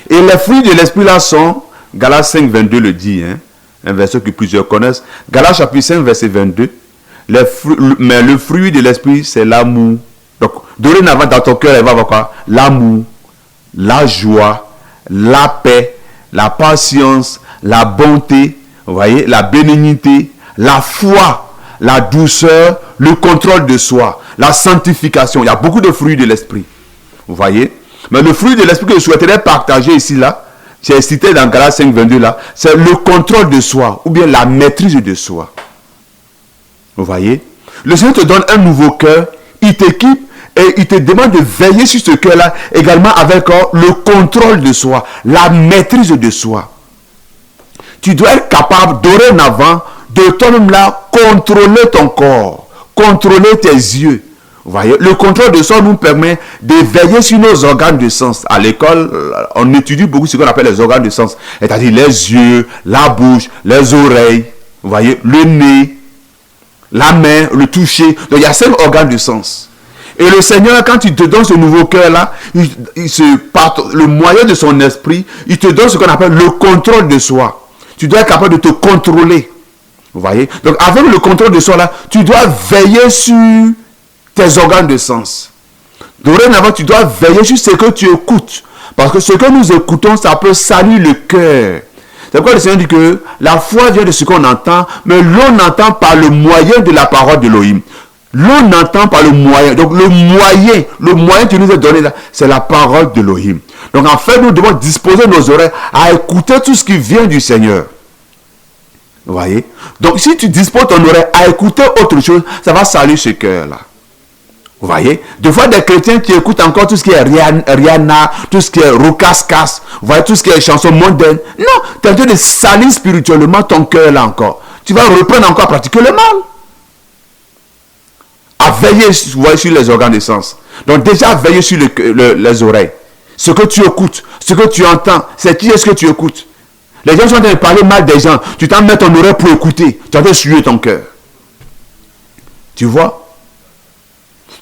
Et les fruits de l'esprit là sont, Galates 5, 22 le dit, hein, un verset que plusieurs connaissent. Galates chapitre 5, verset 22. Mais le fruit de l'esprit, c'est l'amour. Donc, dorénavant, dans ton cœur, il va avoir quoi? L'amour, la joie, la paix, la patience, la bonté, vous voyez, la bénignité, la foi, la douceur, le contrôle de soi, la sanctification. Il y a beaucoup de fruits de l'esprit. Vous voyez? Mais le fruit de l'esprit que je souhaiterais partager ici, là, c'est cité dans Galates 5, 22, là, c'est le contrôle de soi, ou bien la maîtrise de soi. Vous voyez? Le Seigneur te donne un nouveau cœur, il t'équipe et il te demande de veiller sur ce cœur-là, également avec le contrôle de soi, la maîtrise de soi. Tu dois être capable, dorénavant, de toi-même là, contrôler ton corps, contrôler tes yeux. Vous voyez, le contrôle de soi nous permet de veiller sur nos organes de sens. À l'école, on étudie beaucoup ce qu'on appelle les organes de sens. C'est-à-dire les yeux, la bouche, les oreilles, vous voyez, le nez, la main, le toucher. Donc il y a 5 organes de sens. Et le Seigneur, quand il te donne ce nouveau cœur-là, par le moyen de son esprit, il te donne ce qu'on appelle le contrôle de soi. Tu dois être capable de te contrôler. Vous voyez? Donc avec le contrôle de soi-là, tu dois veiller sur tes organes de sens. Dorénavant, tu dois veiller sur ce que tu écoutes. Parce que ce que nous écoutons, ça peut salir le cœur. C'est pourquoi le Seigneur dit que la foi vient de ce qu'on entend, mais l'on entend par le moyen de la parole d'Élohim. L'on entend par le moyen. Donc le moyen qui nous est donné là, c'est la parole d'Élohim. Donc en fait, nous devons disposer nos oreilles à écouter tout ce qui vient du Seigneur. Vous voyez? Donc si tu disposes ton oreille à écouter autre chose, ça va salir ce cœur-là. Vous voyez? Des fois, des chrétiens qui écoutent encore tout ce qui est Rihanna, tout ce qui est Rocascas, vous voyez, tout ce qui est chansons mondaines. Non, tu es en train de salir spirituellement ton cœur là encore. Tu vas reprendre encore à pratiquer le mal. À veiller, vous voyez, sur les organes de sens. Donc déjà, veiller sur les oreilles. Ce que tu écoutes, ce que tu entends, c'est qui est-ce que tu écoutes. Les gens sont en train de parler mal des gens. Tu t'en mets ton oreille pour écouter. Tu es en train de suer ton cœur. Tu vois?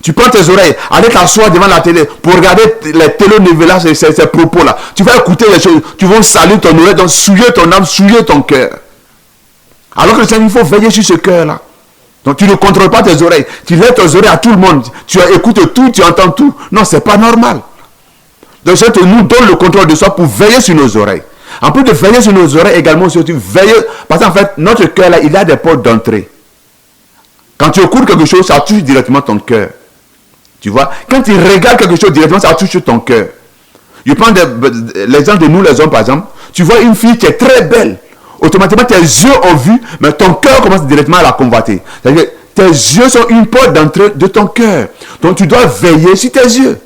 Tu prends tes oreilles, allez t'asseoir devant la télé pour regarder les télénovelas, ces propos-là. Tu vas écouter les choses, tu vas salir ton oreille, donc souiller ton âme, souiller ton cœur. Alors que le Seigneur, il faut veiller sur ce cœur-là. Donc tu ne contrôles pas tes oreilles. Tu lèves tes oreilles à tout le monde. Tu écoutes tout, tu entends tout. Non, ce n'est pas normal. Donc le Seigneur nous donne le contrôle de soi pour veiller sur nos oreilles. En plus de veiller sur nos oreilles, également surtout veiller. Parce qu'en fait, notre cœur-là, il a des portes d'entrée. Quand tu écoutes quelque chose, ça touche directement ton cœur. Tu vois, quand tu regardes quelque chose directement, ça touche ton cœur. Je prends l'exemple de nous les hommes, par exemple. Tu vois une fille qui est très belle. Automatiquement, tes yeux ont vu, mais ton cœur commence directement à la convoiter. C'est-à-dire que tes yeux sont une porte d'entrée de ton cœur. Donc, tu dois veiller sur tes yeux.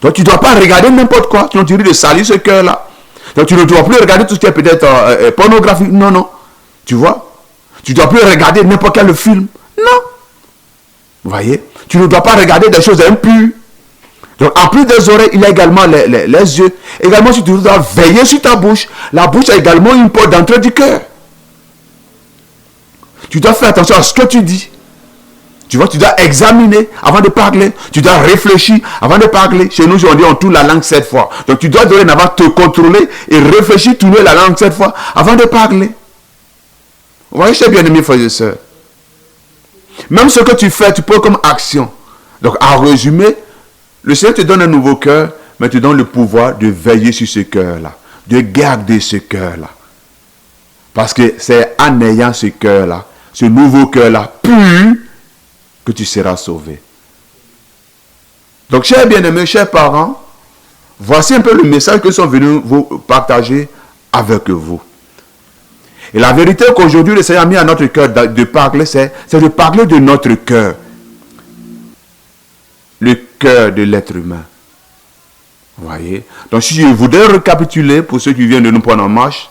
Donc, tu ne dois pas regarder n'importe quoi. Tu risques de salir ce cœur-là. Donc, tu ne dois plus regarder tout ce qui est peut-être pornographique. Non, non. Tu vois? Tu ne dois plus regarder n'importe quel film. Non. Vous voyez? Tu ne dois pas regarder des choses impures. Donc, en plus des oreilles, il y a également les yeux. Également, tu dois veiller sur ta bouche. La bouche a également une porte d'entrée du cœur. Tu dois faire attention à ce que tu dis. Tu vois, tu dois examiner avant de parler. Tu dois réfléchir avant de parler. Chez nous, on dit on tourne la langue 7 fois. Donc, tu dois dorénavant te contrôler et réfléchir, tourner la langue 7 fois avant de parler. Vous voyez, chers bien-aimés, frères et sœurs. Même ce que tu fais, tu peux comme action. Donc, en résumé, le Seigneur te donne un nouveau cœur, mais te donne le pouvoir de veiller sur ce cœur-là, de garder ce cœur-là. Parce que c'est en ayant ce cœur-là, ce nouveau cœur-là, pur, que tu seras sauvé. Donc, chers bien-aimés, chers parents, voici un peu le message que sont venus vous partager avec vous. Et la vérité qu'aujourd'hui le Seigneur a mis à notre cœur de parler, c'est de parler de notre cœur. Le cœur de l'être humain. Vous voyez? Donc si je voudrais récapituler pour ceux qui viennent de nous prendre en marche,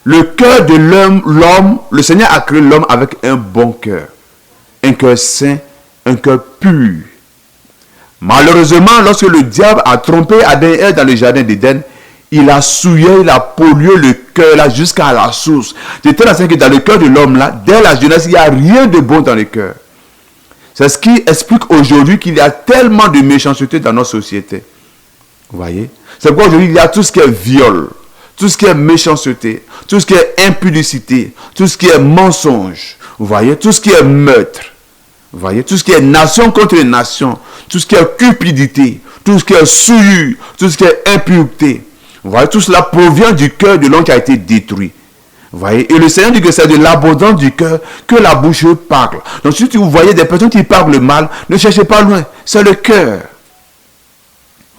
le cœur de l'homme, le Seigneur a créé l'homme avec un bon cœur. Un cœur saint, un cœur pur. Malheureusement, lorsque le diable a trompé Adam et Ève dans le jardin d'Éden, il a souillé, il a pollué le cœur là jusqu'à la source. J'étais là que dans le cœur de l'homme là, dès la jeunesse, il n'y a rien de bon dans le cœur. C'est ce qui explique aujourd'hui qu'il y a tellement de méchanceté dans notre société. Vous voyez? C'est pourquoi aujourd'hui, il y a tout ce qui est viol, tout ce qui est méchanceté, tout ce qui est impudicité, tout ce qui est mensonge. Vous voyez? Tout ce qui est meurtre. Vous voyez? Tout ce qui est nation contre nation, tout ce qui est cupidité, tout ce qui est souillure, tout ce qui est impureté. Vous voyez? Tout cela provient du cœur de l'homme qui a été détruit. Vous voyez? Et le Seigneur dit que c'est de l'abondance du cœur que la bouche parle. Donc si vous voyez des personnes qui parlent le mal, ne cherchez pas loin. C'est le cœur.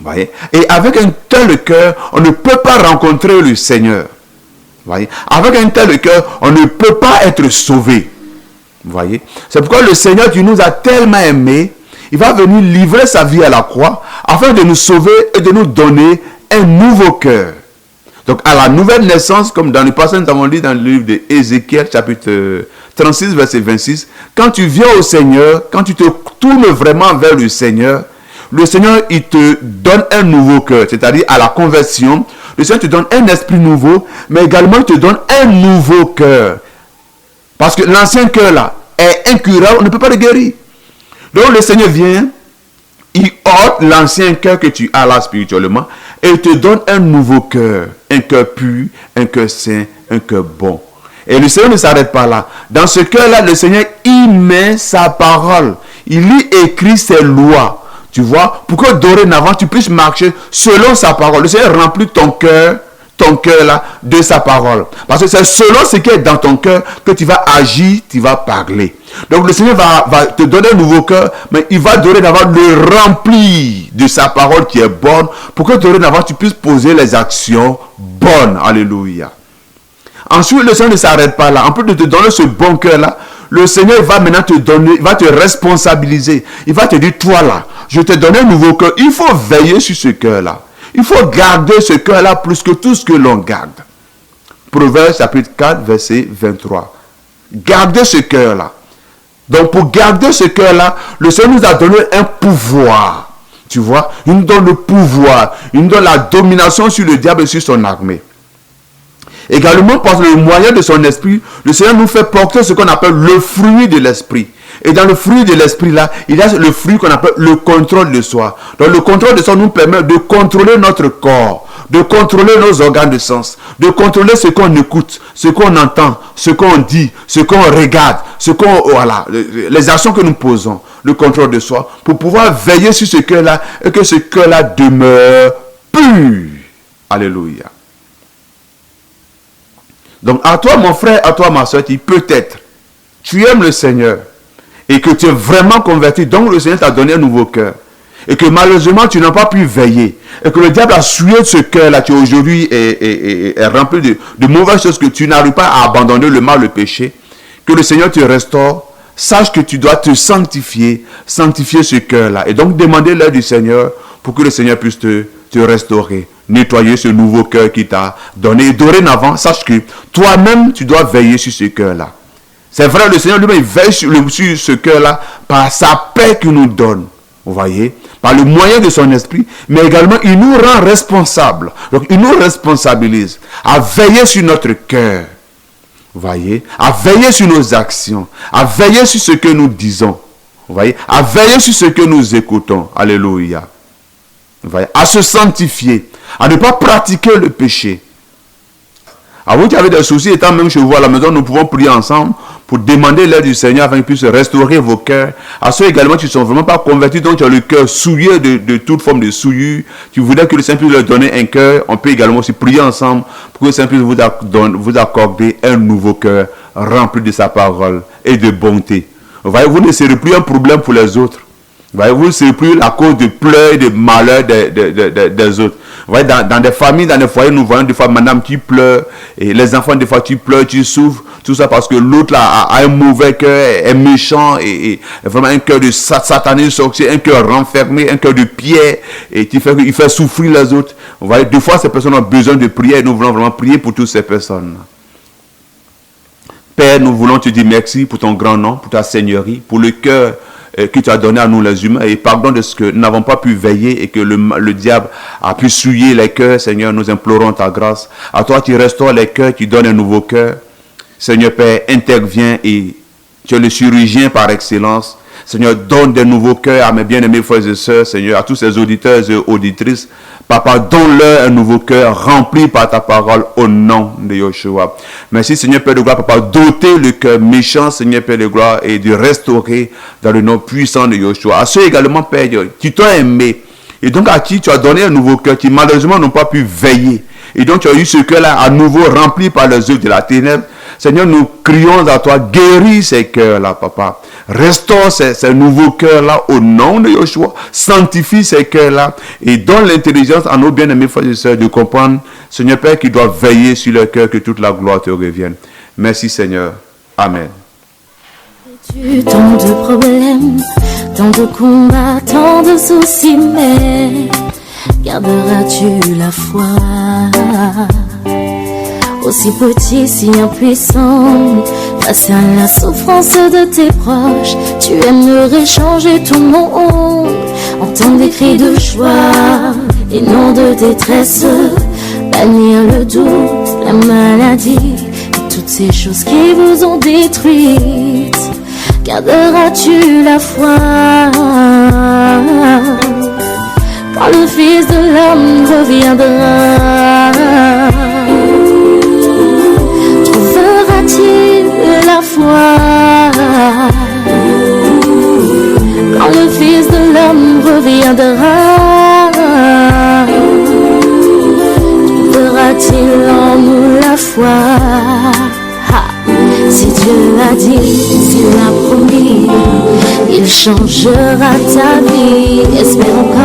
Vous voyez? Et avec un tel cœur, on ne peut pas rencontrer le Seigneur. Vous voyez? Avec un tel cœur, on ne peut pas être sauvé. Vous voyez? C'est pourquoi le Seigneur qui nous a tellement aimés, il va venir livrer sa vie à la croix afin de nous sauver et de nous donner un nouveau cœur. Donc à la nouvelle naissance, comme dans le passage nous avons lu dans le livre d'Ézéchiel, chapitre 36, verset 26, quand tu viens au Seigneur, quand tu te tournes vraiment vers le Seigneur, il te donne un nouveau cœur, c'est-à-dire à la conversion, le Seigneur te donne un esprit nouveau, mais également il te donne un nouveau cœur. Parce que l'ancien cœur là est incurable, on ne peut pas le guérir. Donc le Seigneur vient, il ôte l'ancien cœur que tu as là spirituellement et il te donne un nouveau cœur, un cœur pur, un cœur saint, un cœur bon. Et le Seigneur ne s'arrête pas là. Dans ce cœur-là, le Seigneur y met sa parole. Il y écrit ses lois. Tu vois, pour que dorénavant tu puisses marcher selon sa parole. Le Seigneur remplit ton cœur là, de sa parole. Parce que c'est selon ce qui est dans ton cœur que tu vas agir, tu vas parler. Donc le Seigneur va te donner un nouveau cœur, mais il va dorénavant le remplir de sa parole qui est bonne, pour que dorénavant tu puisses poser les actions bonnes. Alléluia. Ensuite, le Seigneur ne s'arrête pas là. En plus de te donner ce bon cœur là, le Seigneur va maintenant te donner, il va te responsabiliser. Il va te dire, toi là, je te donne un nouveau cœur. Il faut veiller sur ce cœur là. Il faut garder ce cœur-là plus que tout ce que l'on garde. Proverbe chapitre 4, verset 23. Gardez ce cœur-là. Donc pour garder ce cœur-là, le Seigneur nous a donné un pouvoir. Tu vois, il nous donne le pouvoir. Il nous donne la domination sur le diable et sur son armée. Également, par le moyen de son esprit, le Seigneur nous fait porter ce qu'on appelle le fruit de l'esprit. Et dans le fruit de l'esprit là, il y a le fruit qu'on appelle le contrôle de soi. Donc le contrôle de soi nous permet de contrôler notre corps, de contrôler nos organes de sens, de contrôler ce qu'on écoute, ce qu'on entend, ce qu'on dit, ce qu'on regarde, les actions que nous posons, le contrôle de soi, pour pouvoir veiller sur ce cœur-là et que ce cœur-là demeure pur. Alléluia. Donc à toi mon frère, à toi ma soeur, qui peut-être tu aimes le Seigneur et que tu es vraiment converti, donc le Seigneur t'a donné un nouveau cœur et que malheureusement tu n'as pas pu veiller et que le diable a souillé de ce cœur-là qui aujourd'hui est rempli de mauvaises choses, que tu n'arrives pas à abandonner le mal, le péché, que le Seigneur te restaure. Sache que tu dois te sanctifier ce cœur-là et donc demander l'aide du Seigneur pour que le Seigneur puisse te restaurer, nettoyer ce nouveau cœur qu'il t'a donné. Et dorénavant, sache que toi-même tu dois veiller sur ce cœur-là. C'est vrai, le Seigneur lui-même veille sur ce cœur-là par sa paix qu'il nous donne. Vous voyez, par le moyen de son esprit, mais également il nous rend responsables. Donc il nous responsabilise à veiller sur notre cœur. Vous voyez, à veiller sur nos actions, à veiller sur ce que nous disons. Vous voyez, à veiller sur ce que nous écoutons. Alléluia. Vous voyez, à se sanctifier, à ne pas pratiquer le péché. À vous qui avez des soucis, étant même chez vous à la maison, nous pouvons prier ensemble pour demander l'aide du Seigneur afin qu'il puisse restaurer vos cœurs. À ceux également qui ne sont vraiment pas convertis, donc qui ont le cœur souillé de toute forme de souillure, qui voudraient que le Seigneur puisse leur donner un cœur, on peut également aussi prier ensemble pour que le Seigneur puisse vous accorder un nouveau cœur rempli de sa parole et de bonté. Vous voyez, vous ne serez plus un problème pour les autres. Vous ne serez plus la cause de pleurs et de malheurs des autres. Vous voyez, dans des familles, dans des foyers, nous voyons des fois madame qui pleure, et les enfants, des fois, qui pleurent, qui souffrent, tout ça parce que l'autre là a un mauvais cœur, est méchant, et vraiment un cœur de satané, sorcier, un cœur renfermé, un cœur de pierre, et qui fait qu'il fait souffrir les autres. Vous voyez, des fois, ces personnes ont besoin de prière, et nous voulons vraiment prier pour toutes ces personnes. Père, nous voulons te dire merci pour ton grand nom, pour ta seigneurie, pour le cœur que tu as donné à nous les humains, et pardon de ce que nous n'avons pas pu veiller et que le diable a pu souiller les cœurs. Seigneur, nous implorons ta grâce. À toi qui restaures les cœurs, qui donnes un nouveau cœur. Seigneur Père, interviens et tu es le chirurgien par excellence. Seigneur, donne des nouveaux cœurs à mes bien-aimés frères et sœurs, Seigneur, à tous ces auditeurs et auditrices. Papa, donne-leur un nouveau cœur rempli par ta parole au nom de Yeshua. Merci, Seigneur Père de gloire, Papa, doter le cœur méchant, Seigneur Père de gloire, et de restaurer dans le nom puissant de Yeshua. À ceux également, Père, qui t'ont aimé, et donc à qui tu as donné un nouveau cœur, qui malheureusement n'ont pas pu veiller. Et donc tu as eu ce cœur-là à nouveau rempli par les œuvres de la ténèbre. Seigneur, nous crions à toi, guéris ces cœurs-là, Papa. Restaure ces nouveaux cœurs-là au nom de Yeshua. Sanctifie ces cœurs-là et donne l'intelligence à nos bien-aimés frères et sœurs de comprendre, Seigneur Père, qu'ils doivent veiller sur leur cœur, que toute la gloire te revienne. Merci, Seigneur. Amen. Tant de problèmes, tant de combats, tant de soucis, mais garderas-tu la foi? Aussi petit, si impuissant, face à la souffrance de tes proches, tu aimerais changer ton monde, entendre des cris de joie et non de détresse, bannir le doute, la maladie et toutes ces choses qui vous ont détruite. Garderas-tu la foi quand le Fils de l'homme reviendra? Trouvera-t-il la foi quand le Fils de l'homme reviendra? Trouvera-t-il en nous la foi? Si Dieu a dit, s'il a promis, il changera ta vie. Espère encore.